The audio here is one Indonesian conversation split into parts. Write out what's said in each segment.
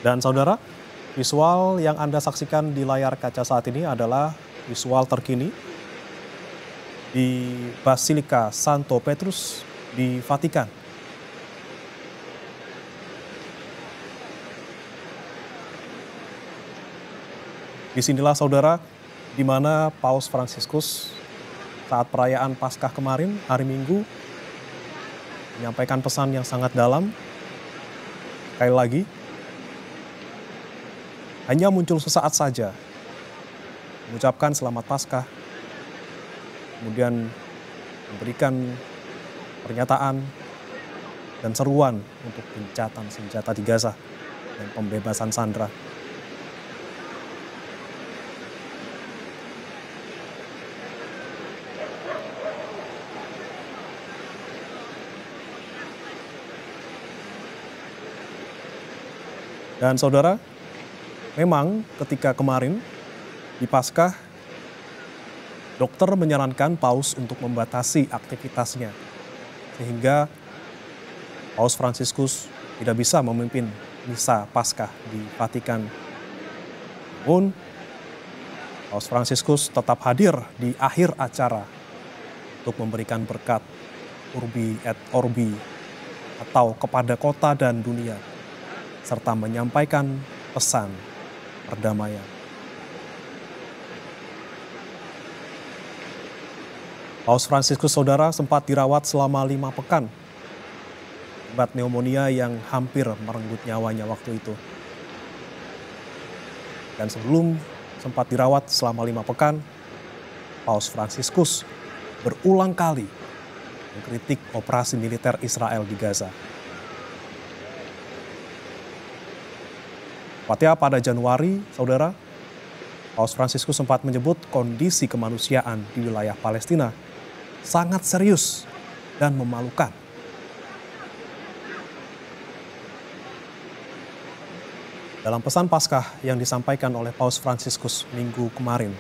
Dan saudara, visual yang Anda saksikan di layar kaca saat ini adalah visual terkini di Basilika Santo Petrus di Vatikan. Disinilah saudara, di mana Paus Fransiskus saat perayaan Paskah kemarin, hari Minggu, menyampaikan pesan yang sangat dalam. Sekali lagi, hanya muncul sesaat saja, mengucapkan selamat Paskah, kemudian memberikan pernyataan dan seruan untuk gencatan senjata di Gaza dan pembebasan sandera. Dan saudara, memang ketika kemarin di Paskah, dokter menyarankan Paus untuk membatasi aktivitasnya, sehingga Paus Fransiskus tidak bisa memimpin misa Paskah di Vatikan. Namun, Paus Fransiskus tetap hadir di akhir acara untuk memberikan berkat Urbi et Orbi atau kepada kota dan dunia, serta menyampaikan pesan perdamaian. Paus Fransiskus saudara sempat dirawat selama 5 pekan akibat pneumonia yang hampir merenggut nyawanya waktu itu. Dan sebelum sempat dirawat selama 5 pekan, Paus Fransiskus berulang kali mengkritik operasi militer Israel di Gaza. Tepatnya pada Januari, saudara, Paus Fransiskus sempat menyebut kondisi kemanusiaan di wilayah Palestina sangat serius dan memalukan. Dalam pesan Paskah yang disampaikan oleh Paus Fransiskus Minggu kemarin,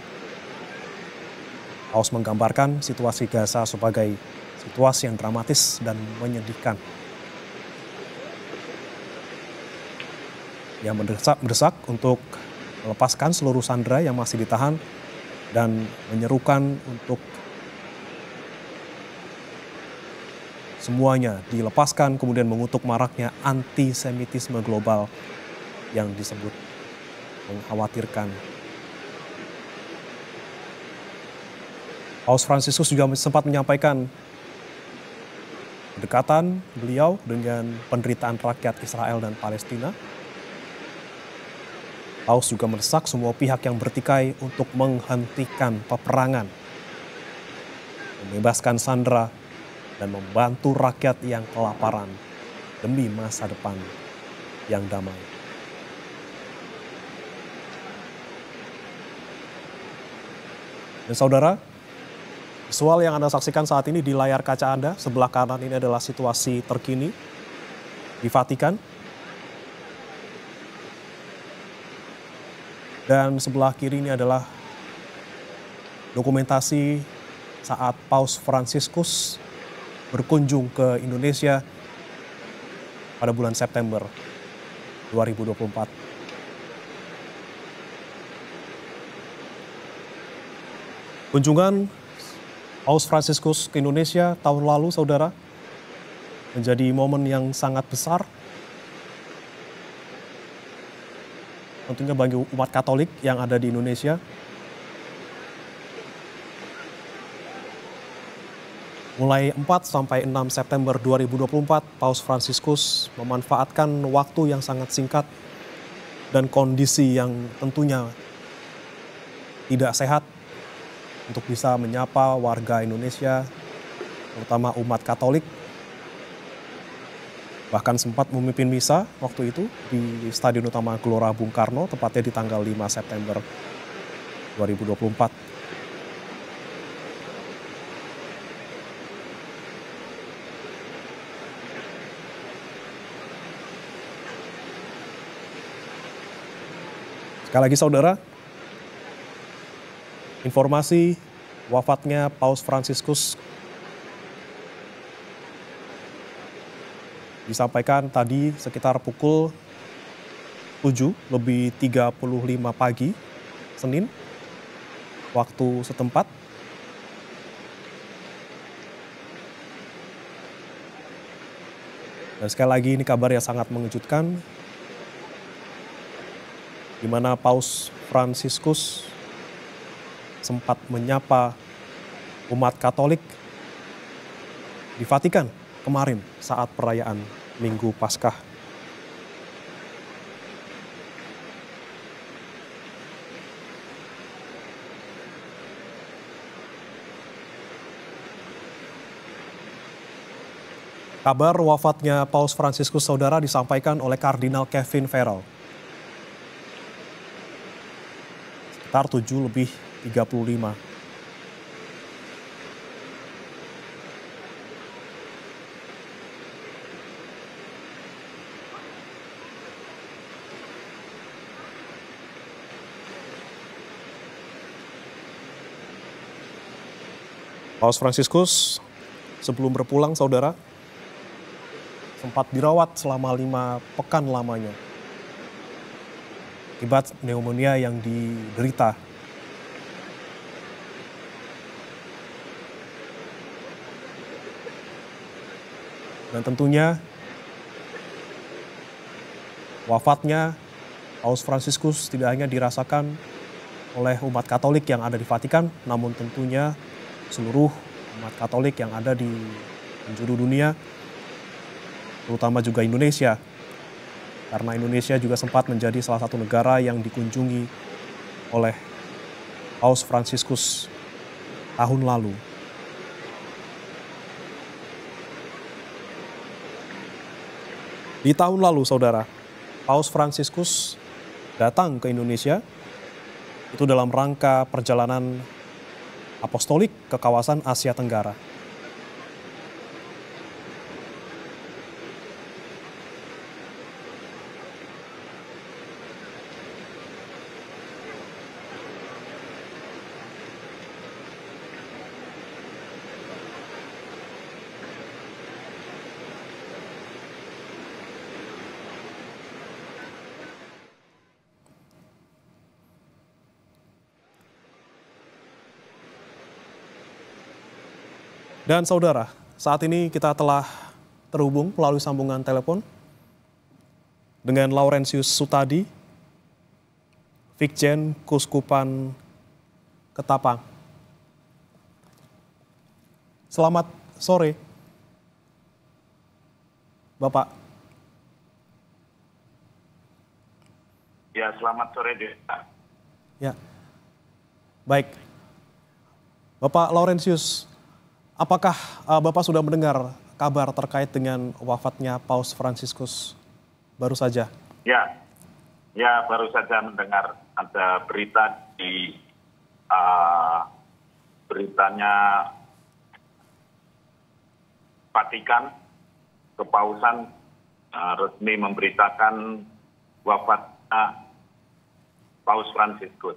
Paus menggambarkan situasi Gaza sebagai situasi yang dramatis dan menyedihkan. Yang mendesak untuk melepaskan seluruh sandera yang masih ditahan dan menyerukan untuk semuanya dilepaskan, kemudian mengutuk maraknya antisemitisme global yang disebut mengkhawatirkan. Paus Fransiskus juga sempat menyampaikan kedekatan beliau dengan penderitaan rakyat Israel dan Palestina. Paus juga mendesak semua pihak yang bertikai untuk menghentikan peperangan, membebaskan sandera, dan membantu rakyat yang kelaparan demi masa depan yang damai. Dan saudara, visual yang Anda saksikan saat ini di layar kaca Anda, sebelah kanan ini adalah situasi terkini di Vatikan. Dan sebelah kiri ini adalah dokumentasi saat Paus Fransiskus berkunjung ke Indonesia pada bulan September 2024. Kunjungan Paus Fransiskus ke Indonesia tahun lalu, saudara, menjadi momen yang sangat besar tentunya bagi umat Katolik yang ada di Indonesia. Mulai 4 sampai 6 September 2024, Paus Fransiskus memanfaatkan waktu yang sangat singkat dan kondisi yang tentunya tidak sehat untuk bisa menyapa warga Indonesia, terutama umat Katolik. Bahkan sempat memimpin misa waktu itu di Stadion Utama Gelora Bung Karno, tepatnya di tanggal 5 September 2024. Sekali lagi saudara, informasi wafatnya Paus Fransiskus disampaikan tadi sekitar pukul 7:35 pagi, Senin, waktu setempat. Dan sekali lagi ini kabar yang sangat mengejutkan, di mana Paus Fransiskus sempat menyapa umat Katolik di Vatikan kemarin saat perayaan Minggu Paskah. Kabar wafatnya Paus Fransiskus, saudara, disampaikan oleh Kardinal Kevin Farrell. Sekitar 7:35. Paus Fransiskus sebelum berpulang, saudara, sempat dirawat selama 5 pekan lamanya akibat pneumonia yang diderita. Dan tentunya wafatnya Paus Fransiskus tidak hanya dirasakan oleh umat Katolik yang ada di Vatikan, namun tentunya seluruh umat Katolik yang ada di penjuru dunia, terutama juga Indonesia, karena Indonesia juga sempat menjadi salah satu negara yang dikunjungi oleh Paus Fransiskus tahun lalu. Di tahun lalu, saudara, Paus Fransiskus datang ke Indonesia itu dalam rangka perjalanan apostolik ke kawasan Asia Tenggara. Dan saudara, saat ini kita telah terhubung melalui sambungan telepon dengan Laurentius Sutadi, Vikjen Kuskupan Ketapang. Selamat sore, Bapak. Ya, selamat sore, Desa. Ya, baik. Bapak Laurentius, apakah Bapak sudah mendengar kabar terkait dengan wafatnya Paus Fransiskus baru saja? Ya, baru saja mendengar ada berita di beritanya Vatikan, Kepausan resmi memberitakan wafatnya Paus Fransiskus.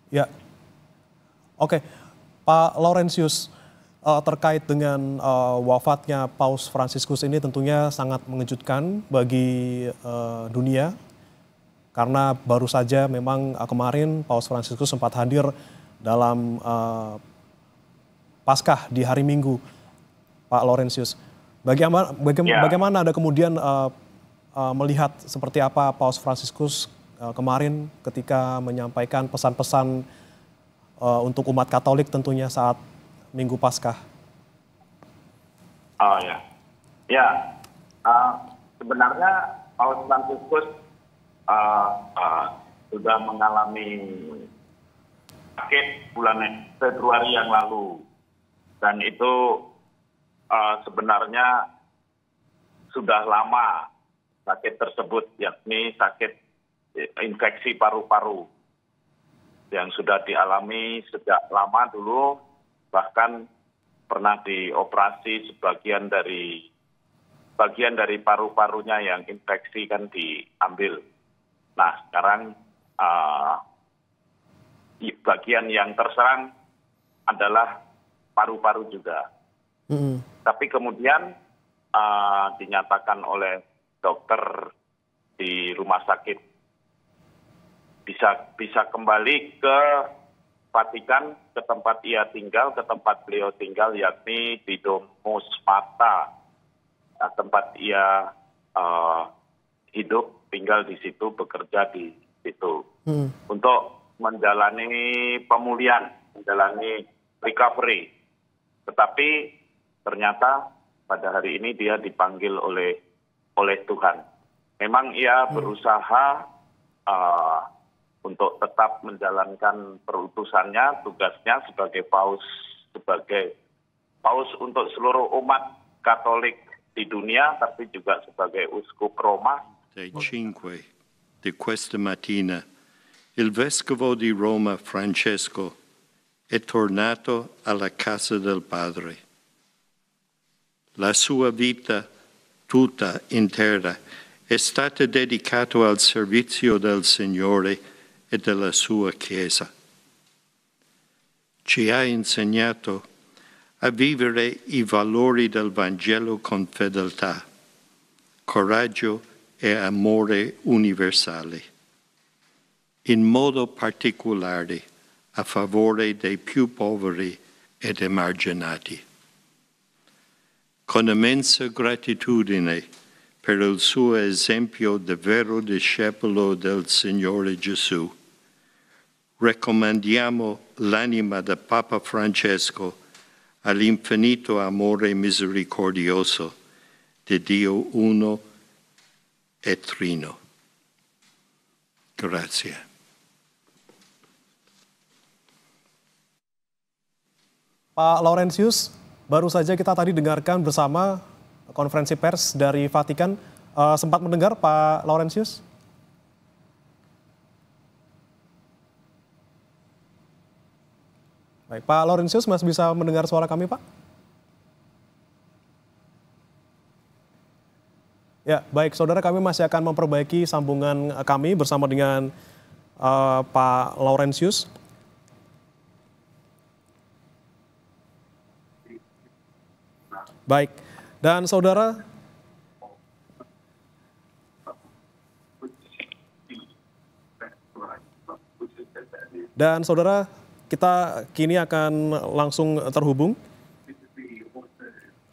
Ya. Oke, Pak Laurentius, terkait dengan wafatnya Paus Fransiskus ini tentunya sangat mengejutkan bagi dunia, karena baru saja memang kemarin Paus Fransiskus sempat hadir dalam Paskah di hari Minggu, Pak Laurentius. Bagaimana Anda kemudian melihat seperti apa Paus Fransiskus kemarin ketika menyampaikan pesan-pesan untuk umat Katolik tentunya saat Minggu Paskah? Oh ya, sebenarnya Paus Fransiskus sudah mengalami sakit bulan Februari yang lalu, dan itu sebenarnya sudah lama sakit tersebut, yakni sakit infeksi paru-paru yang sudah dialami sejak lama dulu, bahkan pernah dioperasi bagian dari paru-parunya yang infeksi kan diambil. Nah, sekarang bagian yang terserang adalah paru-paru juga. Tapi kemudian dinyatakan oleh dokter di rumah sakit bisa kembali ke Vatikan, ke tempat ia tinggal, ke tempat beliau tinggal, yakni di Domus Mata, tempat ia hidup, tinggal di situ, bekerja di situ, untuk menjalani pemulihan, menjalani recovery. Tetapi ternyata pada hari ini dia dipanggil oleh Tuhan. Memang ia berusaha untuk tetap menjalankan perutusannya, tugasnya sebagai paus untuk seluruh umat Katolik di dunia, tapi juga sebagai uskup Roma. Alle 5 di questa mattina il vescovo di Roma Francesco è tornato alla casa del Padre. La sua vita tutta intera è stata dedicata al servizio del Signore e della sua Chiesa. Ci ha insegnato a vivere i valori del Vangelo con fedeltà, coraggio e amore universale, in modo particolare a favore dei più poveri ed emarginati. Con immensa gratitudine per il suo esempio di vero discepolo del Signore Gesù, raccomandiamo l'anima del Papa Francesco all'infinito amore misericordioso di Dio uno e trino. Grazie. Pak Laurentius, baru saja kita tadi dengarkan bersama konferensi pers dari Vatikan. Sempat mendengar Pak Laurentius? Baik, Pak Laurentius masih bisa mendengar suara kami, Pak? Ya, baik, saudara, kami masih akan memperbaiki sambungan kami bersama dengan Pak Laurentius. Baik, dan saudara, kita kini akan langsung terhubung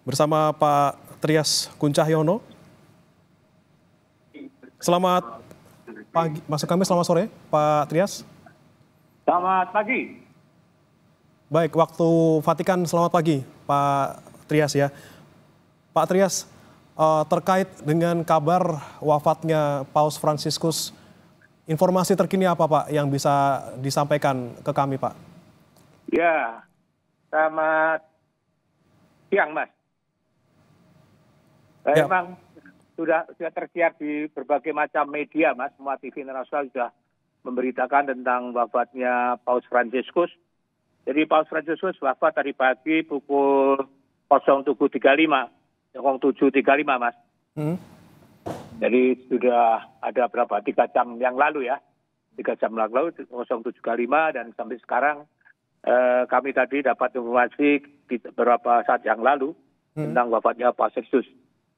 bersama Pak Trias Kuncahyono. Selamat pagi, maksud kami selamat sore, Pak Trias. Selamat pagi. Baik, waktu Vatikan selamat pagi, Pak Trias ya. Pak Trias, terkait dengan kabar wafatnya Paus Fransiskus, informasi terkini apa Pak yang bisa disampaikan ke kami Pak? Ya, selamat siang Mas. Ya. Memang sudah tersiar di berbagai macam media Mas, semua TV internasional sudah memberitakan tentang wafatnya Paus Fransiskus. Jadi Paus Fransiskus wafat tadi pagi pukul 07.35 Mas. Jadi sudah ada berapa? 3 jam yang lalu ya. 3 jam lalu 07.35 dan sampai sekarang kami tadi dapat informasi beberapa saat yang lalu tentang wafatnya Paus Fransiskus.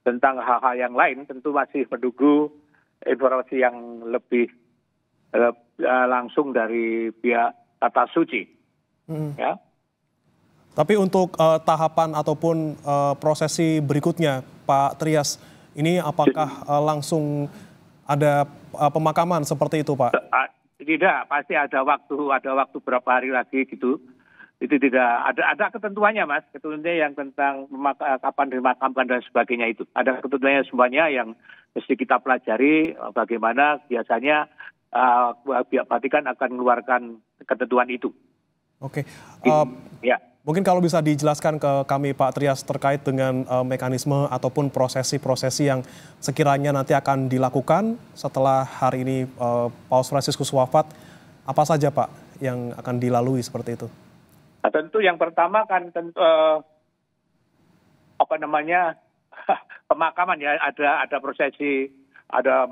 Tentang hal-hal yang lain tentu masih menunggu informasi yang lebih langsung dari pihak Tata Suci. Ya. Tapi untuk tahapan ataupun prosesi berikutnya, Pak Trias, ini apakah langsung ada pemakaman seperti itu, Pak? Tidak, pasti ada waktu berapa hari lagi gitu. Itu tidak ada ketentuannya Mas, ketentuannya yang tentang kapan dimakamkan dan sebagainya itu. Ada ketentuannya semuanya yang mesti kita pelajari bagaimana biasanya pihak Vatikan akan mengeluarkan ketentuan itu. Oke. Ya. Mungkin kalau bisa dijelaskan ke kami Pak Trias terkait dengan mekanisme ataupun prosesi-prosesi yang sekiranya nanti akan dilakukan setelah hari ini Paus Fransiskus wafat, apa saja Pak yang akan dilalui seperti itu? Nah, tentu yang pertama kan pemakaman ya, ada prosesi, ada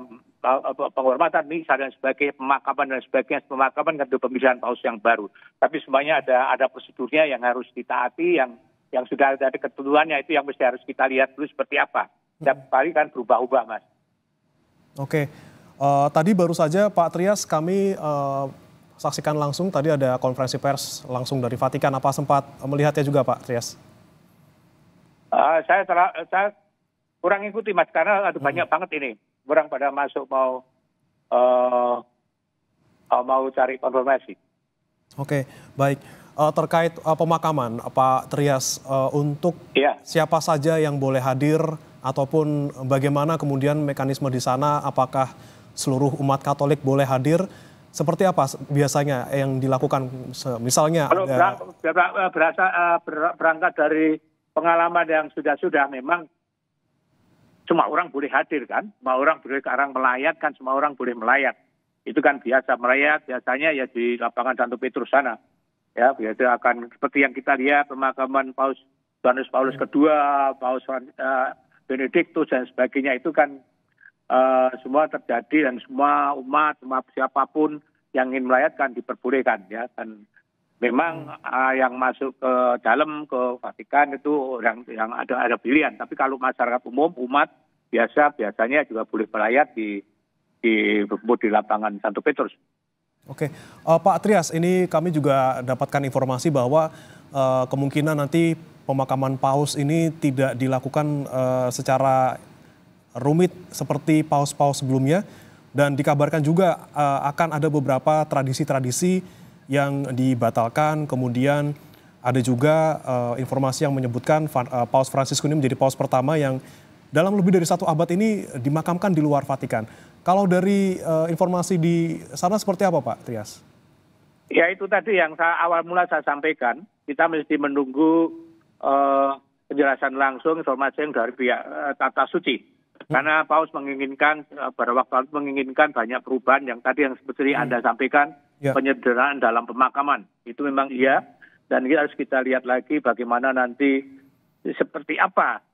penghormatan misa dan sebagainya, pemakaman dan sebagainya, pemakaman untuk pemilihan paus yang baru. Tapi semuanya ada prosedurnya yang harus ditaati, yang yang sudah ada ketentuannya itu yang mesti harus kita lihat dulu seperti apa. Setiap kali kan berubah-ubah, Mas. Oke, tadi baru saja Pak Trias kami saksikan langsung, tadi ada konferensi pers langsung dari Vatikan. Apa sempat melihatnya juga Pak Trias? Saya kurang ikuti, Mas, karena ada banyak banget ini. Orang pada masuk mau cari konfirmasi. Oke, baik. Terkait pemakaman, Pak Trias, untuk siapa saja yang boleh hadir ataupun bagaimana kemudian mekanisme di sana, apakah seluruh umat Katolik boleh hadir? Seperti apa biasanya yang dilakukan? Misalnya kalau berangkat dari pengalaman yang sudah memang semua orang boleh hadir kan, semua orang boleh sekarang melayat kan, semua orang boleh melayat. Itu kan biasa melayat, biasanya ya di lapangan Santo Petrus sana. Ya, biasa akan seperti yang kita lihat pemakaman Paus Yohanes Paulus II, Paus Benediktus dan sebagainya itu kan semua terjadi dan semua umat, siapapun yang ingin melayatkan diperbolehkan ya. Dan memang yang masuk ke dalam ke Vatikan itu yang ada pilihan. Tapi kalau masyarakat umum, umat biasanya juga boleh melayat di lapangan Santo Petrus. Oke, Pak Trias, ini kami juga dapatkan informasi bahwa kemungkinan nanti pemakaman paus ini tidak dilakukan secara rumit seperti paus-paus sebelumnya, dan dikabarkan juga akan ada beberapa tradisi-tradisi yang dibatalkan. Kemudian ada juga informasi yang menyebutkan Paus Fransiskus ini menjadi paus pertama yang dalam lebih dari 1 abad ini dimakamkan di luar Vatikan. Kalau dari informasi di sana seperti apa Pak Trias? Ya itu tadi yang awal mula saya sampaikan, kita mesti menunggu penjelasan langsung informasi yang dari pihak Tata Suci. Karena Paus menginginkan, pada waktu itu menginginkan banyak perubahan yang tadi yang seperti Anda sampaikan, penyederhanaan dalam pemakaman. Itu memang iya, dan harus kita lihat lagi bagaimana nanti seperti apa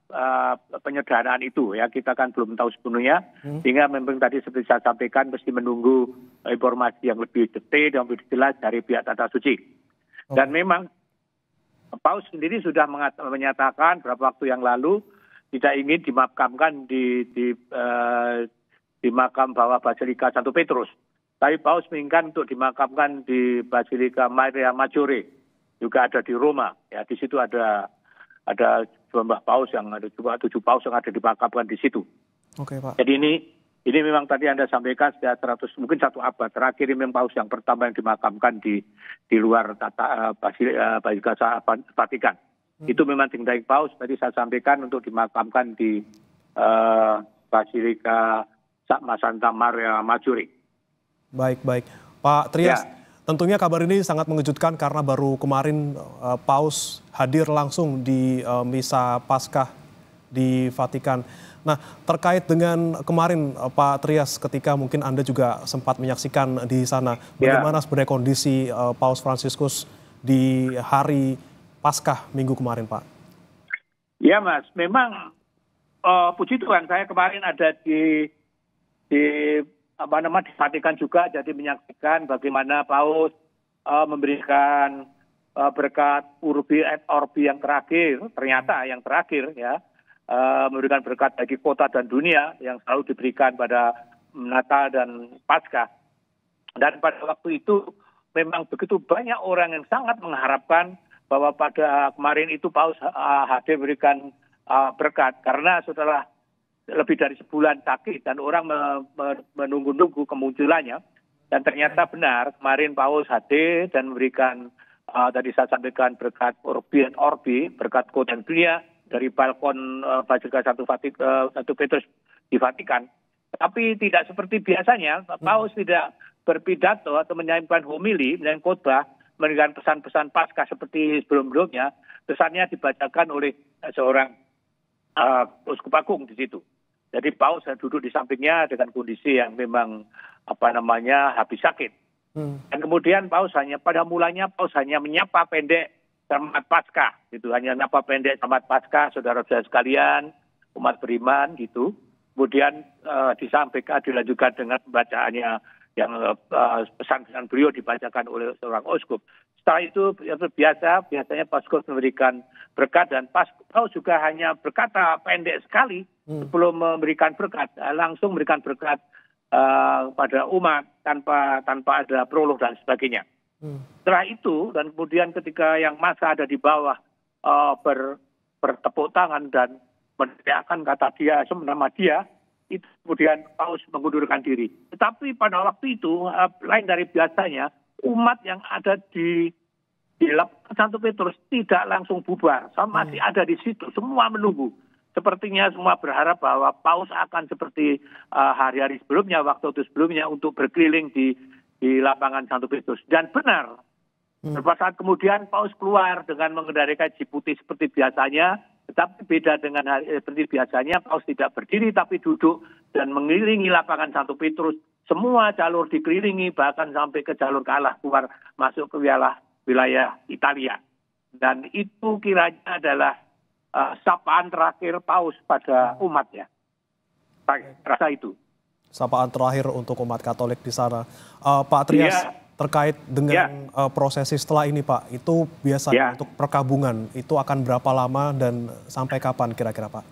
penyederhanaan itu ya, kita kan belum tahu sepenuhnya, sehingga memang tadi seperti saya sampaikan mesti menunggu informasi yang lebih detail dan lebih jelas dari pihak Tata Suci. Dan memang Paus sendiri sudah menyatakan beberapa waktu yang lalu tidak ingin dimakamkan di makam bawah Basilika Santo Petrus, tapi Paus menginginkan untuk dimakamkan di Basilika Maria Maggiore, juga ada di Roma ya. Di situ ada jumlah paus yang ada juga 7 paus yang ada dimakamkan di situ. Oke, Pak. Jadi ini memang tadi Anda sampaikan sejak mungkin 1 abad terakhir ini memang paus yang pertama yang dimakamkan di luar Basilika Vatikan. Itu memang tinggal paus tadi saya sampaikan untuk dimakamkan di Basilika Santa Maria Maggiore. Baik. Pak Trias, tentunya kabar ini sangat mengejutkan karena baru kemarin Paus hadir langsung di Misa Paskah di Vatikan. Nah, terkait dengan kemarin Pak Trias, ketika mungkin Anda juga sempat menyaksikan di sana, bagaimana sebenarnya kondisi Paus Fransiskus di hari Paskah minggu kemarin, Pak? Ya, Mas, memang puji Tuhan saya kemarin ada di Vatikan juga, jadi menyaksikan bagaimana Paus memberikan berkat Urbi et Orbi yang terakhir, ternyata yang terakhir ya, memberikan berkat bagi kota dan dunia yang selalu diberikan pada Natal dan Paskah. Dan pada waktu itu memang begitu banyak orang yang sangat mengharapkan bahwa pada kemarin itu Paus hadir berikan berkat, karena setelah lebih dari sebulan sakit dan orang menunggu-nunggu kemunculannya, dan ternyata benar kemarin Paus hadir dan memberikan tadi saya sampaikan berkat Urbi et Orbi, berkat kota dan dunia dari balkon Basilika Santo Petrus di Vatikan. Tapi tidak seperti biasanya, Paus tidak berpidato atau menyampaikan homili, menyampaikan khotbah, memberikan pesan-pesan Paskah seperti sebelum-sebelumnya. Pesannya dibacakan oleh seorang uskup agung di situ. Jadi Paus duduk di sampingnya dengan kondisi yang memang habis sakit. Dan kemudian Paus pada mulanya Paus hanya menyapa pendek selamat Paskah, gitu. Hanya menyapa pendek selamat Paskah, saudara-saudara sekalian, umat beriman, gitu. Kemudian disampaikan, dilanjutkan dengan pembacaannya yang pesan-pesan beliau dibacakan oleh seorang uskup. Setelah itu biasanya Paus memberikan berkat, dan Paus juga hanya berkata pendek sekali sebelum memberikan berkat, langsung memberikan berkat pada umat tanpa ada prolog dan sebagainya. Setelah itu, dan kemudian ketika yang masa ada di bawah bertepuk tangan dan meneriakkan kata dia, nama dia, itu kemudian Paus mengundurkan diri. Tetapi pada waktu itu, lain dari biasanya, umat yang ada di lapangan Santo Petrus tidak langsung bubar, masih ada di situ, semua menunggu. Sepertinya semua berharap bahwa Paus akan seperti hari-hari sebelumnya, waktu sebelumnya, untuk berkeliling di lapangan Santo Petrus. Dan benar, beberapa saat kemudian Paus keluar dengan mengendarai jeep putih seperti biasanya, tetapi beda dengan seperti biasanya, Paus tidak berdiri tapi duduk dan mengelilingi lapangan Santo Petrus. Semua jalur dikelilingi, bahkan sampai ke jalur ke arah keluar masuk ke wilayah Italia. Dan itu kiranya adalah sapaan terakhir Paus pada umatnya. Rasa itu. Sapaan terakhir untuk umat Katolik di sana. Pak Trias, terkait dengan prosesi setelah ini, Pak, itu biasanya untuk perkabungan itu akan berapa lama dan sampai kapan kira-kira, Pak?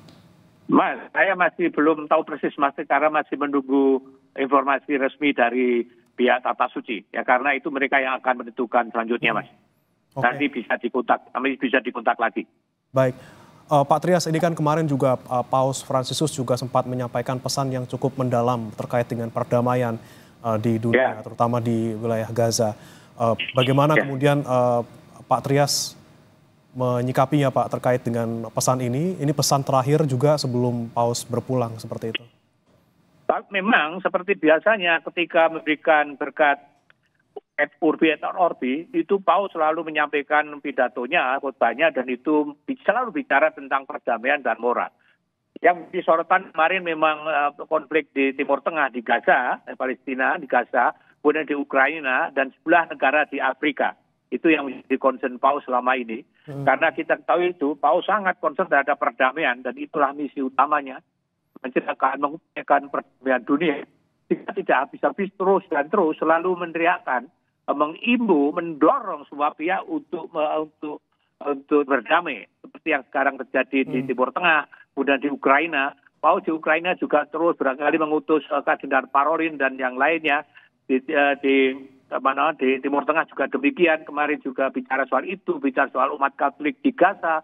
Mas, saya masih belum tahu persis, Mas, karena masih menunggu informasi resmi dari pihak Tata Suci. Ya, karena itu mereka yang akan menentukan selanjutnya, Mas. Nanti bisa dikontak lagi. Baik. Pak Trias, ini kan kemarin juga Paus Fransiskus juga sempat menyampaikan pesan yang cukup mendalam terkait dengan perdamaian di dunia, terutama di wilayah Gaza. Bagaimana kemudian Pak Trias menyikapinya, Pak, terkait dengan pesan ini? Ini pesan terakhir juga sebelum Paus berpulang, seperti itu. Memang seperti biasanya ketika memberikan berkat et urbi et orbi, itu Paus selalu menyampaikan pidatonya, khotbahnya, dan itu selalu bicara tentang perdamaian dan moral. Yang disorotan kemarin memang konflik di Timur Tengah, di Gaza, Palestina, di Gaza, kemudian di Ukraina, dan sebelah negara di Afrika. Itu yang menjadi concern Paus selama ini. Karena kita tahu itu, Paus sangat concern terhadap perdamaian, dan itulah misi utamanya, mengupayakan perdamaian dunia. Kita tidak habis-habis terus selalu meneriakkan, mengimbu, mendorong semua pihak untuk berdamai. Seperti yang sekarang terjadi di Timur Tengah, kemudian di Ukraina. Paus di Ukraina juga terus berkali mengutus Kardinal Parolin dan yang lainnya. Di Timur Tengah juga demikian. Kemarin juga bicara soal itu, bicara soal umat Katolik di Gaza,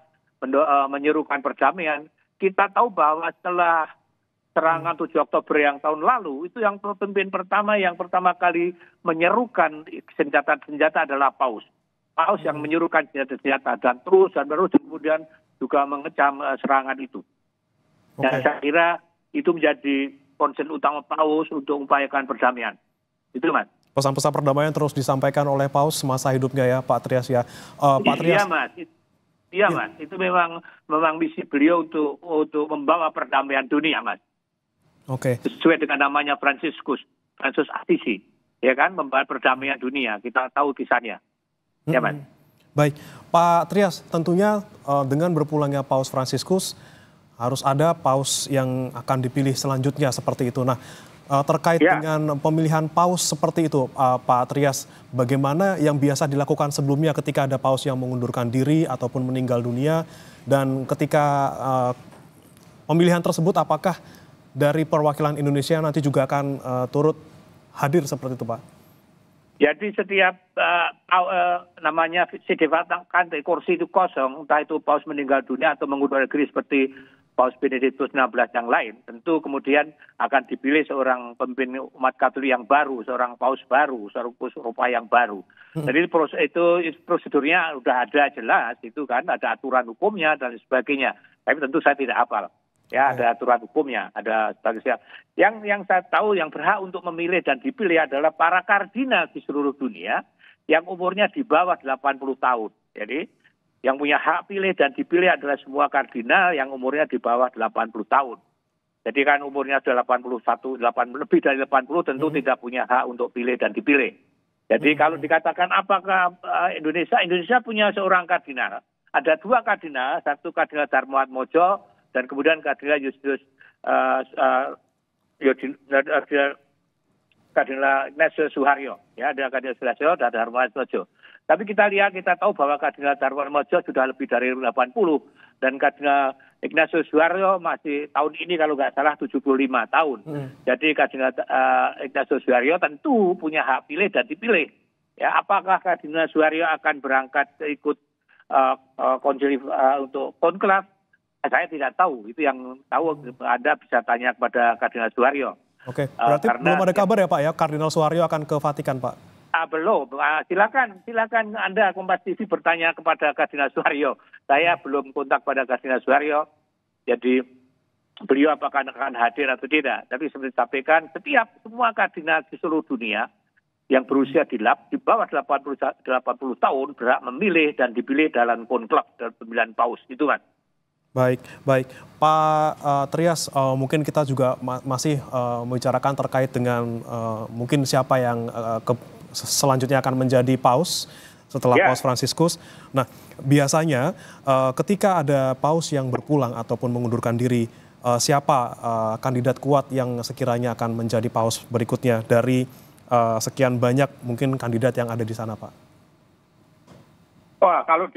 menyerukan perdamaian. Kita tahu bahwa setelah serangan 7 Oktober yang tahun lalu, itu yang pemimpin pertama yang pertama kali menyerukan senjata-senjata adalah Paus. Paus yang menyerukan senjata-senjata dan terus kemudian juga mengecam serangan itu. Dan saya kira itu menjadi concern utama Paus untuk mengupayakan perdamaian. Itu, Mas. Pesan-pesan perdamaian terus disampaikan oleh Paus semasa hidupnya ya, Pak Trias ya. Pak Trias. Iya, Mas. Mas. Itu memang misi beliau untuk membawa perdamaian dunia, Mas. Sesuai dengan namanya Francis Assisi, ya kan, membawa perdamaian dunia. Kita tahu kisahnya. Ya, Mas. Baik, Pak Trias, tentunya dengan berpulangnya Paus Fransiskus harus ada paus yang akan dipilih selanjutnya seperti itu. Nah, terkait dengan pemilihan paus seperti itu, Pak Trias, bagaimana yang biasa dilakukan sebelumnya ketika ada paus yang mengundurkan diri ataupun meninggal dunia, dan ketika pemilihan tersebut apakah dari perwakilan Indonesia nanti juga akan turut hadir seperti itu, Pak? Jadi setiap namanya sidewatakan kursi itu kosong, entah itu paus meninggal dunia atau mengundurkan diri seperti Paus Benediktus XVI yang lain, tentu kemudian akan dipilih seorang pemimpin umat Katolik yang baru, seorang paus baru, seorang paus Eropa yang baru. Jadi itu prosedurnya sudah ada jelas, itu kan ada aturan hukumnya dan sebagainya. Tapi tentu saya tidak hafal. Ya, ada aturan hukumnya, ada sebagainya. Yang saya tahu yang berhak untuk memilih dan dipilih adalah para kardinal di seluruh dunia yang umurnya di bawah 80 tahun. Jadi yang punya hak pilih dan dipilih adalah semua kardinal yang umurnya di bawah 80 tahun. Jadi kan umurnya sudah 81, lebih dari 80 tentu tidak punya hak untuk pilih dan dipilih. Jadi kalau dikatakan apakah Indonesia punya seorang kardinal. Ada 2 kardinal, satu Kardinal Darmoatmojo dan kemudian Kardinal Kardinal Ignatius Suharyo, ya ada Kardinal Suharyo dan Darmoatmojo. Tapi kita tahu bahwa Kardinal Darmoatmojo sudah lebih dari 80 dan Kardinal Ignatius Suharyo masih tahun ini kalau nggak salah 75 tahun. Jadi Kardinal Ignatius Suharyo tentu punya hak pilih dan dipilih. Ya, apakah Kardinal Suharyo akan berangkat ikut konsili untuk konklav? Saya tidak tahu. Itu yang tahu Anda bisa tanya kepada Kardinal Suharyo. Oke, berarti belum ada kabar ya Pak ya, Kardinal Suharyo akan ke Vatikan Pak? Belum. Silakan Anda Kompas TV bertanya kepada Kardinal Suharyo. Saya belum kontak pada Kardinal Suharyo. Jadi beliau apakah akan hadir atau tidak. Tapi seperti disampaikan, semua kardinal di seluruh dunia yang berusia di bawah 80 tahun berhak memilih dan dipilih dalam konklav dan pemilihan paus. Itu kan. Baik. Pak Trias, mungkin kita juga masih membicarakan terkait dengan mungkin siapa yang selanjutnya akan menjadi paus setelah Paus Fransiskus. Nah, biasanya ketika ada paus yang berpulang ataupun mengundurkan diri, siapa kandidat kuat yang sekiranya akan menjadi paus berikutnya dari sekian banyak mungkin kandidat yang ada di sana, Pak? Wah, kalau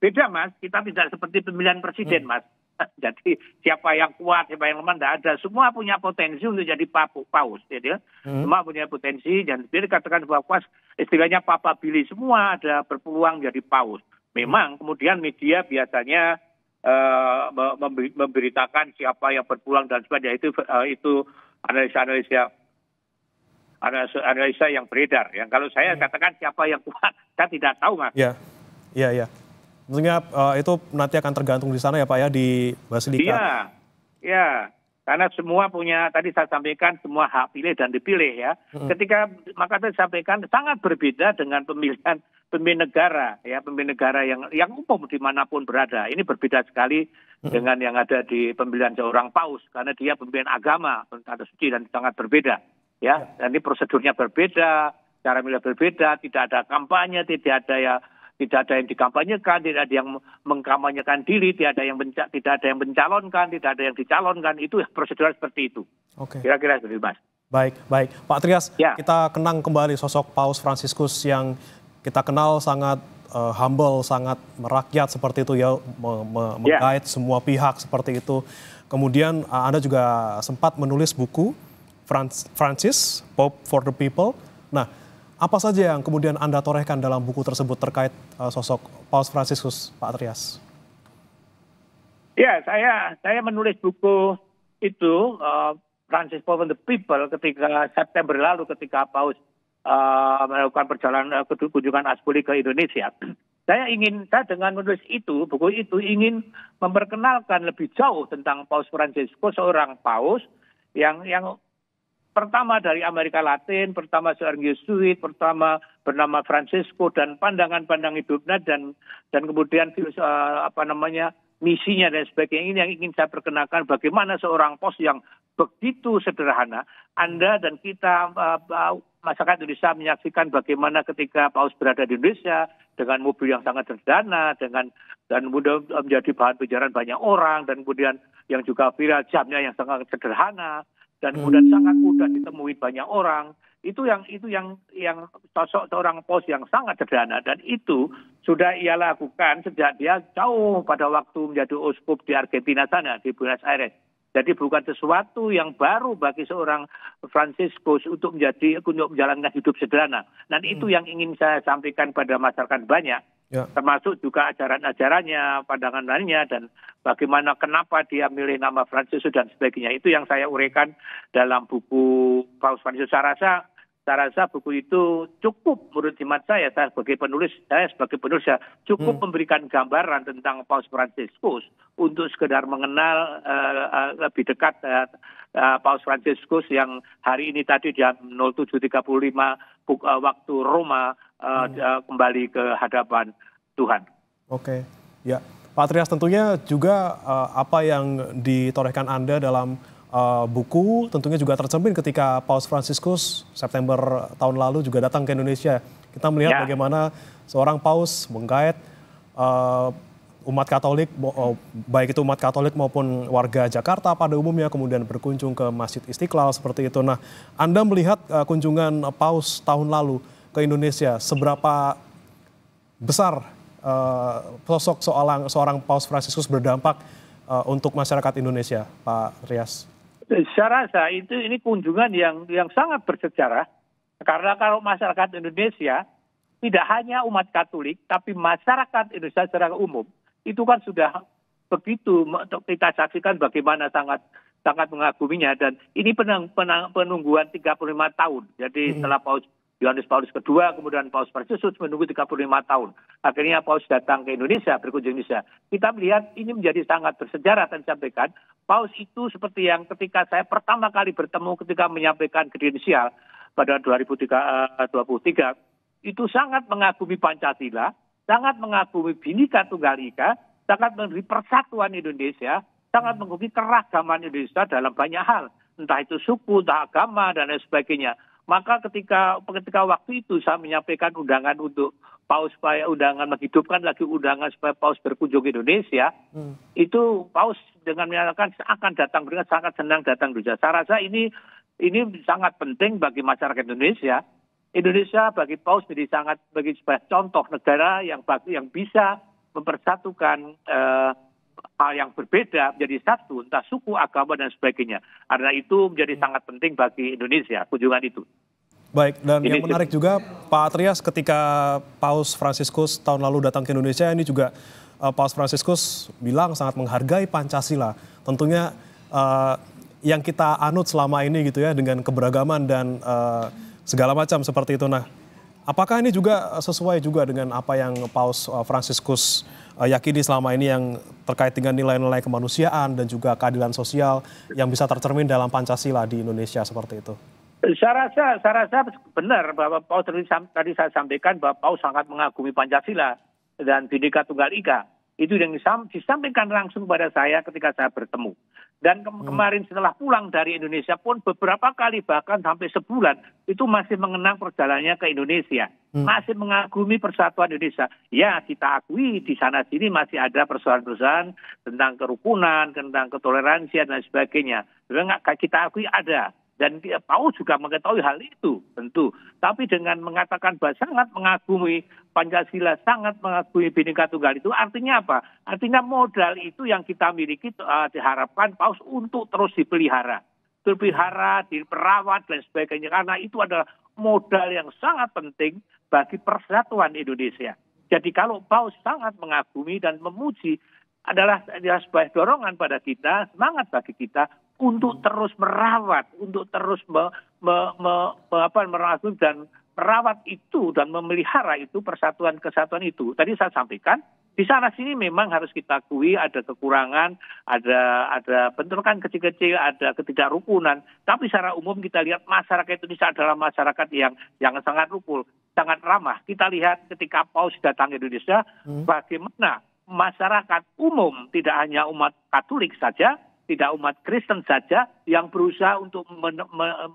beda Mas, kita tidak seperti pemilihan presiden Mas. Jadi siapa yang kuat, siapa yang lemah, tidak ada. Semua punya potensi untuk jadi paus. Jadi, semua punya potensi dan dikatakan bahwa paus, istilahnya papabili, semua ada berpeluang jadi paus. Memang kemudian media biasanya memberitakan siapa yang berpeluang dan sebagainya, itu analisa yang beredar. Yang kalau saya katakan siapa yang kuat, saya tidak tahu Mas. Iya. Tentunya itu nanti akan tergantung di sana ya Pak ya, di Basilika. Iya. Karena semua punya, tadi saya sampaikan semua hak pilih dan dipilih ya. Maka saya sampaikan sangat berbeda dengan pemilihan pemimpin negara ya, pemimpin negara yang umum dimanapun berada. Ini berbeda sekali dengan yang ada di pemilihan seorang paus karena dia pemimpin agama, ada suci dan sangat berbeda. Ya, dan ini prosedurnya berbeda, cara milih berbeda, tidak ada kampanye, tidak ada yang dikampanyekan, tidak ada yang mengkampanyekan diri, tidak ada yang mencalonkan, tidak ada yang dicalonkan, itu prosedur seperti itu. Oke. Kira-kira seperti itu, Mas. Baik. Pak Trias, kita kenang kembali sosok Paus Fransiskus yang kita kenal sangat humble, sangat merakyat seperti itu ya, menggait semua pihak seperti itu. Kemudian Anda juga sempat menulis buku Francis, Pope for the People. Nah, apa saja yang kemudian Anda torehkan dalam buku tersebut terkait sosok Paus Fransiskus, Pak Trias? Ya, saya menulis buku itu, Francis Pope for the People, ketika September lalu ketika Paus melakukan perjalanan kunjungan Aspuli ke Indonesia. Saya dengan menulis buku itu ingin memperkenalkan lebih jauh tentang Paus Fransiskus, seorang paus yang pertama dari Amerika Latin, pertama seorang Yesuit, pertama bernama Francisco dan pandangan-pandang hidupnya dan kemudian misinya dan sebagainya. Ini yang ingin saya perkenalkan bagaimana seorang paus yang begitu sederhana. Anda dan kita masyarakat Indonesia menyaksikan bagaimana ketika paus berada di Indonesia dengan mobil yang sangat sederhana, dan mudah menjadi bahan pembicaraan banyak orang, dan kemudian yang juga viral jamnya yang sangat sederhana. Dan kemudian sangat mudah ditemui banyak orang. Itu yang sosok seorang paus yang sangat sederhana, dan itu sudah ia lakukan sejak dia jauh pada waktu menjadi uskup di Argentina sana, di Buenos Aires. Jadi bukan sesuatu yang baru bagi seorang Fransiskus untuk menjalankan hidup sederhana. Dan itu yang ingin saya sampaikan pada masyarakat banyak. Termasuk juga ajaran-ajarannya, pandangan lainnya, dan bagaimana kenapa dia milih nama Fransiskus dan sebagainya. Itu yang saya uraikan dalam buku Paus Fransiskus. Saya rasa buku itu cukup menurut hemat saya sebagai penulis cukup memberikan gambaran tentang Paus Fransiskus untuk sekedar mengenal lebih dekat Paus Fransiskus yang hari ini tadi jam 07.35 waktu Roma kembali ke hadapan Tuhan. Oke, ya Pak Trias, tentunya juga apa yang ditorehkan Anda dalam buku tentunya juga tercermin ketika Paus Fransiskus September tahun lalu juga datang ke Indonesia. Kita melihat bagaimana seorang paus menggait umat Katolik, baik itu umat Katolik maupun warga Jakarta pada umumnya kemudian berkunjung ke Masjid Istiqlal seperti itu. Nah, Anda melihat kunjungan Paus tahun lalu ke Indonesia, seberapa besar sosok seorang Paus Fransiskus berdampak untuk masyarakat Indonesia, Pak Rias? Saya rasa ini kunjungan yang sangat bersejarah, karena kalau masyarakat Indonesia tidak hanya umat Katolik, tapi masyarakat Indonesia secara umum itu kan sudah begitu kita saksikan bagaimana sangat mengaguminya, dan ini penungguan 35 tahun. Jadi setelah Yohanes Paulus II, kemudian Paus Fransiskus menunggu 35 tahun. Akhirnya Paus datang ke Indonesia, berkunjung Indonesia. Kita melihat ini menjadi sangat bersejarah dan disampaikan. Paus itu seperti yang ketika saya pertama kali bertemu ketika menyampaikan kredensial pada 2023, itu sangat mengagumi Pancasila, sangat mengagumi Bhinneka Tunggal Ika, sangat memberi persatuan Indonesia, sangat mengagumi keragaman Indonesia dalam banyak hal, entah itu suku, entah agama, dan lain sebagainya. Maka ketika waktu itu saya menyampaikan undangan untuk Paus, supaya undangan menghidupkan lagi undangan supaya Paus berkunjung ke Indonesia, itu Paus dengan menyatakan akan datang, dengan sangat senang datang ke Indonesia. Saya rasa ini sangat penting bagi masyarakat Indonesia. Indonesia bagi Paus menjadi bagi sebuah contoh negara yang bisa mempersatukan hal yang berbeda menjadi satu, entah suku, agama, dan sebagainya. Karena itu menjadi sangat penting bagi Indonesia, kunjungan itu. Baik, dan yang menarik juga Pak Trias, ketika Paus Fransiskus tahun lalu datang ke Indonesia, ini juga Paus Fransiskus bilang sangat menghargai Pancasila. Tentunya yang kita anut selama ini gitu ya, dengan keberagaman dan segala macam seperti itu. Nah, apakah ini juga sesuai juga dengan apa yang Paus Fransiskus yakini selama ini yang terkait dengan nilai-nilai kemanusiaan dan juga keadilan sosial yang bisa tercermin dalam Pancasila di Indonesia seperti itu? Saya rasa benar bahwa Paus tadi saya sampaikan bahwa Paus sangat mengagumi Pancasila dan Bhinneka Tunggal Ika. Itu yang disampaikan langsung pada saya ketika saya bertemu. Dan kemarin setelah pulang dari Indonesia pun beberapa kali bahkan sampai sebulan itu masih mengenang perjalanannya ke Indonesia. Masih mengagumi persatuan Indonesia. Ya, kita akui di sana sini masih ada persoalan-persoalan tentang kerukunan, tentang ketoleransian dan sebagainya. Kita akui ada. Dan Paus juga mengetahui hal itu tentu. Tapi dengan mengatakan bahwa sangat mengagumi Pancasila, sangat mengagumi Bhinneka Tunggal itu artinya apa? Artinya modal itu yang kita miliki diharapkan Paus untuk terus dipelihara. Diperawat dan sebagainya. Karena itu adalah modal yang sangat penting bagi persatuan Indonesia. Jadi kalau Paus sangat mengagumi dan memuji, adalah sebuah dorongan pada kita, semangat bagi kita untuk terus merawat, untuk terus merawat dan merawat itu dan memelihara itu kesatuan itu. Tadi saya sampaikan di sana sini memang harus kita akui ada kekurangan, ada bentrokan kecil-kecil, ada ketidakrukunan. Tapi secara umum kita lihat masyarakat Indonesia adalah masyarakat yang sangat rukun, sangat ramah. Kita lihat ketika Paus datang ke Indonesia, bagaimana masyarakat umum, tidak hanya umat Katolik saja, tidak umat Kristen saja, yang berusaha untuk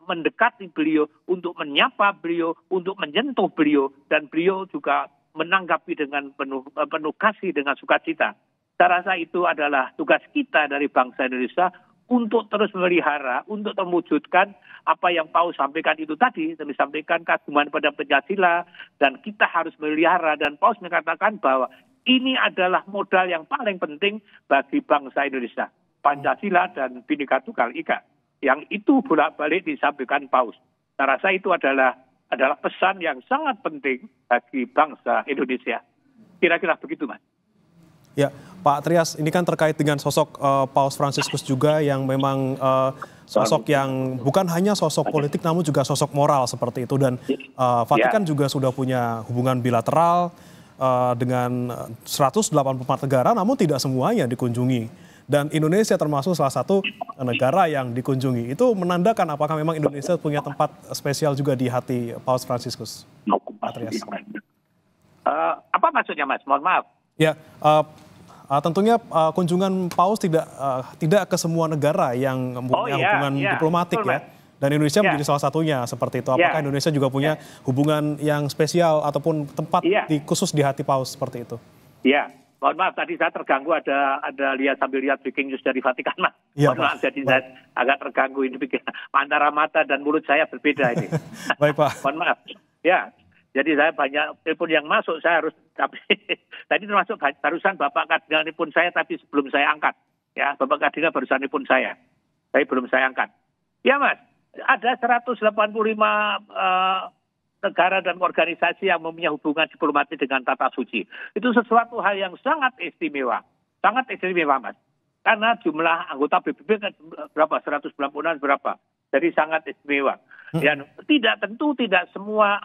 mendekati beliau, untuk menyapa beliau, untuk menyentuh beliau, dan beliau juga menanggapi dengan penuh kasih, dengan sukacita. Saya rasa itu adalah tugas kita dari bangsa Indonesia untuk terus memelihara, untuk mewujudkan apa yang Paus sampaikan itu tadi, disampaikan kaguman pada Pancasila, dan kita harus memelihara. Dan Paus mengatakan bahwa ini adalah modal yang paling penting bagi bangsa Indonesia. Pancasila dan Bhinneka Tunggal Ika. Yang itu bolak-balik disampaikan Paus. Saya rasa itu adalah pesan yang sangat penting bagi bangsa Indonesia. Kira-kira begitu, Mas. Ya, Pak Trias, ini kan terkait dengan sosok Paus Fransiskus juga yang memang sosok yang bukan hanya sosok politik namun juga sosok moral seperti itu. Dan Vatikan juga sudah punya hubungan bilateral dengan 184 negara, namun tidak semuanya dikunjungi. Dan Indonesia termasuk salah satu negara yang dikunjungi. Itu menandakan apakah memang Indonesia punya tempat spesial juga di hati Paus Fransiskus? Apa maksudnya, Mas? Mohon maaf. Ya, tentunya kunjungan Paus tidak ke semua negara yang mempunyai hubungan diplomatik ya. Dan Indonesia menjadi salah satunya seperti itu. Apakah Indonesia juga punya hubungan yang spesial ataupun tempat khusus di hati Paus seperti itu? Ya, Mohon maaf tadi saya terganggu ada sambil lihat breaking news dari Vatikan, Mas. Iya, Mohon maaf jadi saya agak terganggu ini antara mata dan mulut saya berbeda ini. Baik, Pak. Mohon maaf. Ya. Jadi saya banyak telepon yang masuk, saya harus tapi tadi termasuk barusan Bapak Kardinal telepon saya tapi sebelum saya angkat. Ya, Bapak Kardinal barusan telepon saya. Tapi belum saya angkat. Ya, Mas. Ada 185 negara dan organisasi yang mempunyai hubungan diplomatik dengan tata suci. Itu sesuatu hal yang sangat istimewa. Sangat istimewa, Mas. Karena jumlah anggota PBB kan berapa? 196 berapa? Jadi sangat istimewa. Dan tidak semua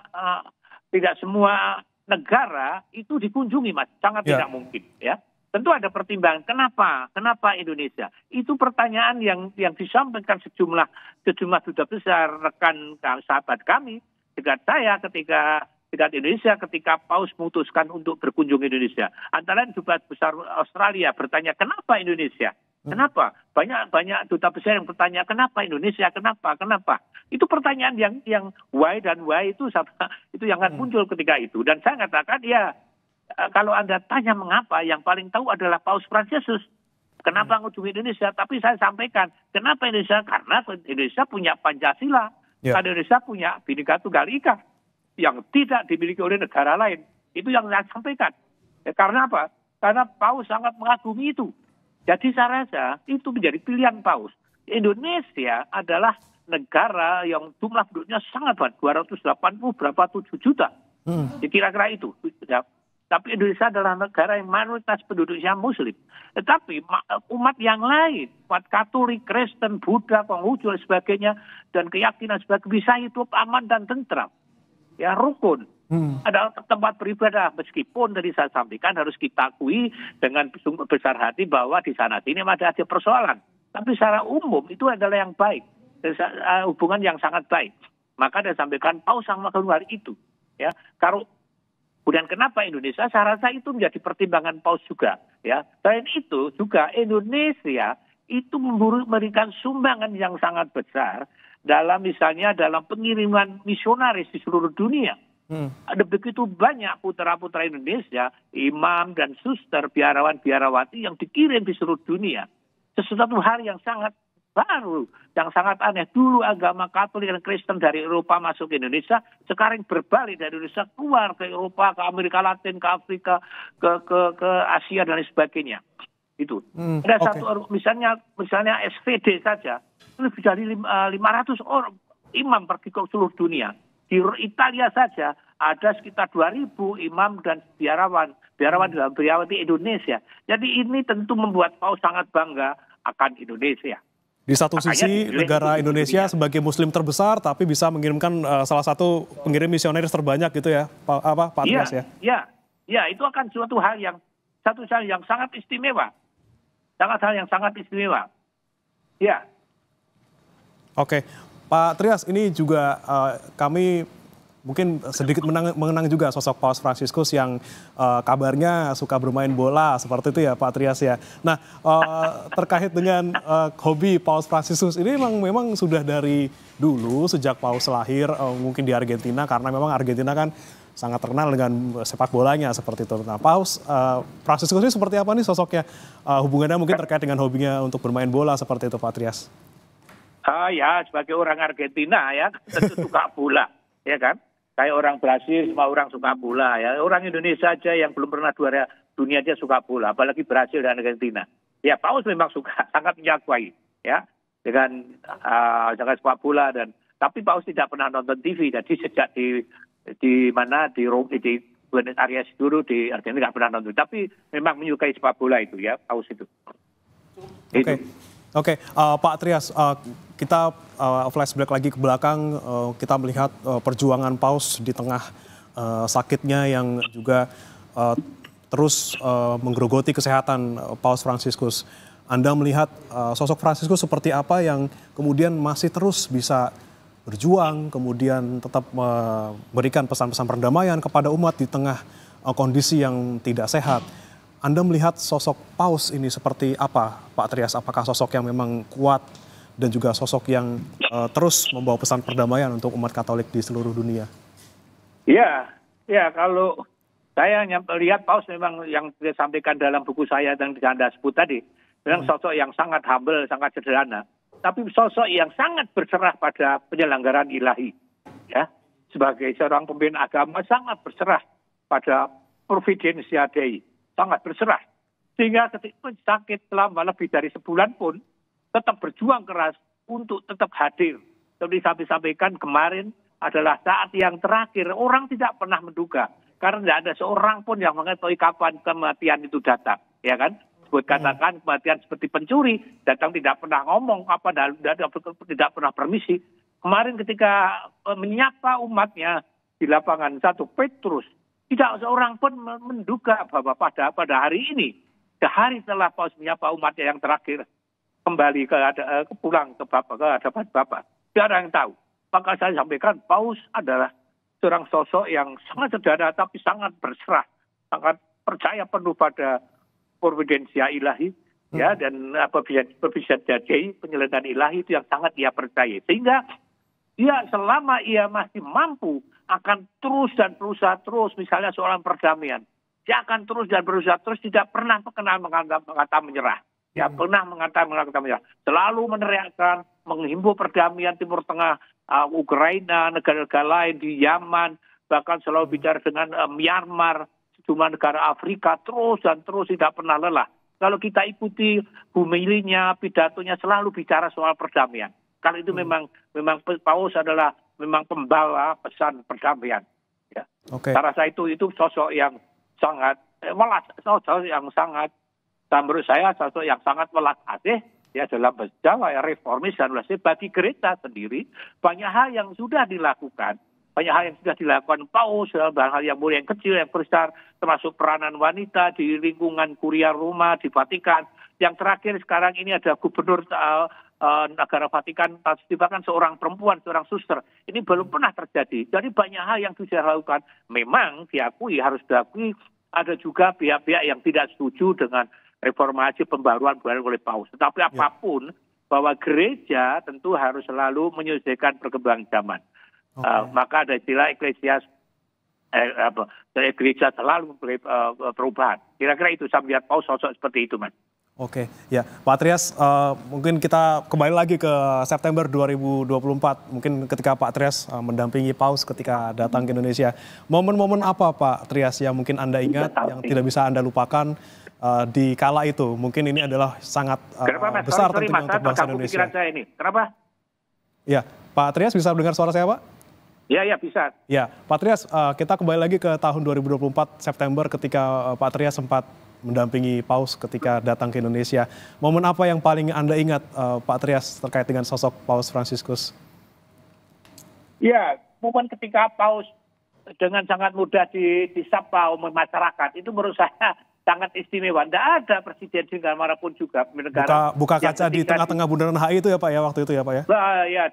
negara itu dikunjungi, Mas. Sangat tidak mungkin, ya. Tentu ada pertimbangan. Kenapa Indonesia? Itu pertanyaan yang disampaikan sejumlah duta besar, rekan sahabat kami, dekat saya ketika Indonesia, ketika Paus memutuskan untuk berkunjung Indonesia. Antara lain duta besar Australia bertanya, kenapa Indonesia? Kenapa? Banyak duta besar yang bertanya, kenapa Indonesia? Kenapa? Itu pertanyaan yang why dan why itu yang akan muncul ketika itu. Dan saya katakan, ya kalau Anda tanya mengapa, yang paling tahu adalah Paus Fransiskus. Kenapa mengunjungi Indonesia? Tapi saya sampaikan, kenapa Indonesia? Karena Indonesia punya Pancasila. Karena Indonesia punya Bhinneka Tunggal Ika yang tidak dimiliki oleh negara lain. Itu yang saya sampaikan. Ya, karena apa? Karena Paus sangat mengagumi itu. Jadi saya rasa itu menjadi pilihan Paus. Indonesia adalah negara yang jumlah penduduknya sangat banyak, 280 berapa 7 juta. Kira-kira itu. Ya. Tapi Indonesia adalah negara yang mayoritas penduduknya Muslim. Tetapi umat yang lain, umat Katolik, Kristen, Buddha, Konghucu dan sebagainya, dan keyakinan sebagai bisa hidup aman dan tentram. Ya, rukun. Ada tempat beribadah, meskipun tadi saya sampaikan harus kita akui dengan besar hati bahwa di sana sini ada persoalan. Tapi secara umum itu adalah yang baik. Hubungan yang sangat baik. Maka saya sampaikan Paus sangat melakukan hal itu. Ya, kemudian kenapa Indonesia? Saya rasa itu menjadi pertimbangan Paus juga. Ya, selain itu juga Indonesia itu memberikan sumbangan yang sangat besar dalam misalnya dalam pengiriman misionaris di seluruh dunia. Ada begitu banyak putra-putra Indonesia, imam dan suster, biarawan-biarawati yang dikirim di seluruh dunia. Sesuatu hal yang sangat baru, yang sangat aneh. Dulu agama Katolik dan Kristen dari Eropa masuk ke Indonesia, sekarang berbalik dari Indonesia keluar ke Eropa, ke Amerika Latin, ke Afrika, ke Asia dan lain sebagainya. Itu. Ada satu misalnya SVD saja, lebih dari 500 orang imam pergi ke seluruh dunia. Di Italia saja ada sekitar 2.000 imam dan biarawan di Indonesia. Jadi ini tentu membuat Paus sangat bangga akan Indonesia. Di satu sisi negara Indonesia sebagai Muslim terbesar, tapi bisa mengirimkan salah satu pengirim misionaris terbanyak gitu ya, Pak Trias ya? Ya, itu akan suatu hal yang sangat istimewa, hal yang sangat istimewa. Ya. Oke, Pak Trias, ini juga kami mungkin sedikit mengenang juga sosok Paus Fransiskus yang kabarnya suka bermain bola, seperti itu ya Pak Trias ya. Nah, terkait dengan hobi Paus Fransiskus ini memang sudah dari dulu, sejak Paus lahir mungkin di Argentina, karena memang Argentina kan sangat terkenal dengan sepak bolanya seperti itu. Nah, Paus Fransiskus ini seperti apa nih sosoknya? Hubungannya mungkin terkait dengan hobinya untuk bermain bola seperti itu Pak Trias. Ya, sebagai orang Argentina ya, tentu suka bola, ya kan? Kayak orang Brasil, semua orang suka bola ya. Orang Indonesia aja yang belum pernah juara dunia aja suka bola, apalagi Brasil dan Argentina. Ya, Paus memang suka, sangat menyukai ya dengan jangan sepak bola tapi Paus tidak pernah nonton TV. Jadi sejak di Buenos Aires dulu di Argentina tidak pernah nonton, tapi memang menyukai sepak bola itu ya, Paus itu. Oke, Pak Trias, kita flashback lagi ke belakang, kita melihat perjuangan Paus di tengah sakitnya yang juga terus menggerogoti kesehatan Paus Fransiskus. Anda melihat sosok Fransiskus seperti apa yang kemudian masih terus bisa berjuang, kemudian tetap memberikan pesan-pesan perdamaian kepada umat di tengah kondisi yang tidak sehat. Anda melihat sosok Paus ini seperti apa, Pak Trias? Apakah sosok yang memang kuat dan juga sosok yang terus membawa pesan perdamaian untuk umat Katolik di seluruh dunia? Ya kalau Saya melihat Paus memang yang disampaikan dalam buku saya dan Anda sebut tadi, memang sosok yang sangat humble, sangat sederhana, tapi sosok yang sangat berserah pada penyelenggaraan ilahi. Ya, sebagai seorang pemimpin agama sangat berserah pada Providentia Dei, sangat berserah. Sehingga ketika sakit selama lebih dari sebulan pun tetap berjuang keras untuk tetap hadir. Seperti saya sampaikan kemarin adalah saat yang terakhir, orang tidak pernah menduga. Karena tidak ada seorang pun yang mengetahui kapan kematian itu datang, ya kan? Buat katakan kematian seperti pencuri, datang tidak pernah ngomong kapan, tidak pernah permisi. Kemarin ketika menyapa umatnya di lapangan 1 Petrus, tidak seorang pun menduga bahwa pada hari ini, sehari setelah Paus menyapa umatnya yang terakhir, kembali pulang ke hadapan Bapak. Tidak ada yang tahu. Maka saya sampaikan Paus adalah seorang sosok yang sangat sederhana tapi sangat berserah, sangat percaya penuh pada providensia ilahi, ya, dan bisa jadi penyelenggaraan ilahi itu yang sangat ia percaya. Sehingga dia selama ia masih mampu akan terus dan berusaha terus, misalnya soal perdamaian, dia akan terus dan berusaha terus, tidak pernah mengata menyerah. Ya, pernah mengata menyerah. Selalu meneriakkan, menghimbau perdamaian Timur Tengah, Ukraina, negara-negara lain di Yaman, bahkan selalu bicara dengan Myanmar, sejumlah negara Afrika, terus dan terus tidak pernah lelah. Kalau kita ikuti humilinya, pidatonya selalu bicara soal perdamaian. Karena itu memang Paus adalah memang pembawa pesan perdamaian. Ya. Okay. Saya rasa itu sosok yang sangat sosok yang sangat, dan menurut saya sosok yang sangat welas asih, ya, dalam berjalan reformis dan welas asih bagi gereja sendiri. Banyak hal yang sudah dilakukan, Paus dalam hal yang mulia, yang kecil, yang besar, termasuk peranan wanita di lingkungan Kuria Roma di Vatikan. Yang terakhir sekarang ini ada gubernur negara Vatikan, bahkan seorang perempuan, seorang suster. Ini belum pernah terjadi. Jadi banyak hal yang bisa dilakukan. Memang harus diakui ada juga pihak-pihak yang tidak setuju dengan reformasi pembaruan oleh Paus. Tetapi apapun, bahwa gereja tentu harus selalu menyesuaikan perkembangan zaman. Maka ada istilah gereja selalu perubahan. Kira-kira itu saya melihat Paus sosok seperti itu, Mas. Oke, ya Pak Trias, mungkin kita kembali lagi ke September 2024. Mungkin ketika Pak Trias mendampingi Paus ketika datang ke Indonesia. Momen-momen apa Pak Trias yang mungkin Anda ingat, yang tidak bisa Anda lupakan di kala itu? Mungkin ini adalah sangat besar tentunya untuk bangsa Indonesia. Saya ini. Kenapa? Ya, Pak Trias bisa mendengar suara saya, Pak? Ya, bisa. Ya, Pak Trias, kita kembali lagi ke tahun 2024 September ketika Pak Trias sempat mendampingi Paus ketika datang ke Indonesia. Momen apa yang paling Anda ingat, Pak Trias, terkait dengan sosok Paus Fransiskus? Ya, momen ketika Paus dengan sangat mudah disapa oleh masyarakat, itu menurut saya sangat istimewa. Tidak ada presiden di manapun juga negara. Buka kaca di tengah-tengah Bundaran HI itu ya Pak ya, waktu itu ya Pak ya? Ya,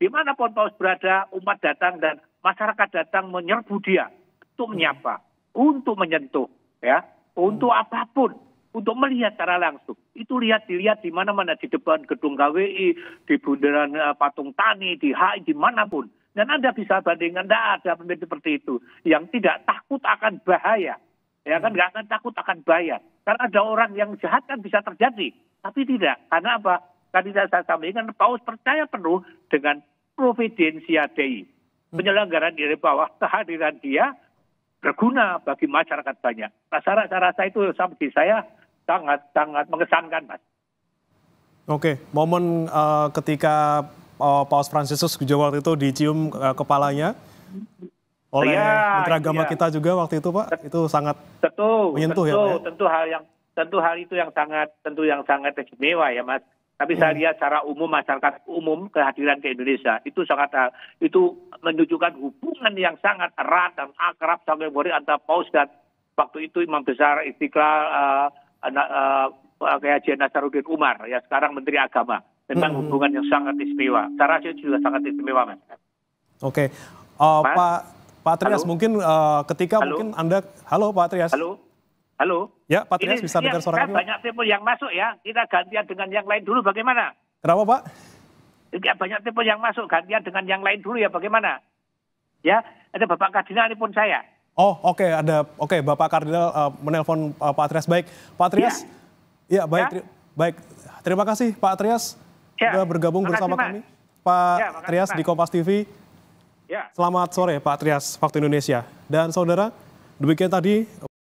dimanapun Paus berada, umat datang dan masyarakat datang menyerbu dia untuk menyapa, untuk menyentuh, ya, untuk apapun, untuk melihat secara langsung. Itu dilihat di mana-mana, di depan gedung KWI, di Bundaran Patung Tani, di HI, dimanapun. Dan Anda bisa bandingkan, tidak ada pemimpin seperti itu yang tidak takut akan bahaya. Ya kan, nggak akan takut akan bahaya. Karena ada orang yang jahat kan bisa terjadi. Tapi tidak. Karena apa? Tadi saya sampaikan, Paus percaya penuh dengan Providentia Dei. Penyelenggaraan dari bawah, kehadiran dia berguna bagi masyarakat banyak. Saya rasa itu bagi saya sangat mengesankan, Mas. Oke, momen ketika Paus Fransiskus waktu itu dicium kepalanya oleh Menteri Agama kita juga waktu itu, Pak, itu sangat menyentuh ya, Pak. Tentu hal itu yang sangat istimewa ya, Mas. Tapi saya lihat secara umum, masyarakat umum kehadiran ke Indonesia itu menunjukkan hubungan yang sangat erat dan akrab sampai murid antara Paus dan waktu itu Imam Besar Istiqlal Kiai Haji Nasaruddin Umar, ya sekarang Menteri Agama. Memang hubungan yang sangat istimewa. Saya rasa juga sangat istimewa, Mas. Oke, Pak Trias, mungkin ketika mungkin Anda, halo Pak Trias. Halo. Ya, Pak Trias bisa dengar suara kami? Banyak telepon yang masuk ya. Kita gantian dengan yang lain dulu bagaimana? Kenapa, Pak? Banyak telepon yang masuk, gantian dengan yang lain dulu ya bagaimana? Ya, ada Bapak Kardinal telepon saya. Oh, oke, Bapak Kardinal menelpon Pak Trias. Baik, Pak Trias. Ya, baik. Baik. Terima kasih Pak Trias sudah bergabung bersama kami. Pak Trias di Kompas TV. Selamat sore Pak Trias, waktu Indonesia. Dan saudara, demikian tadi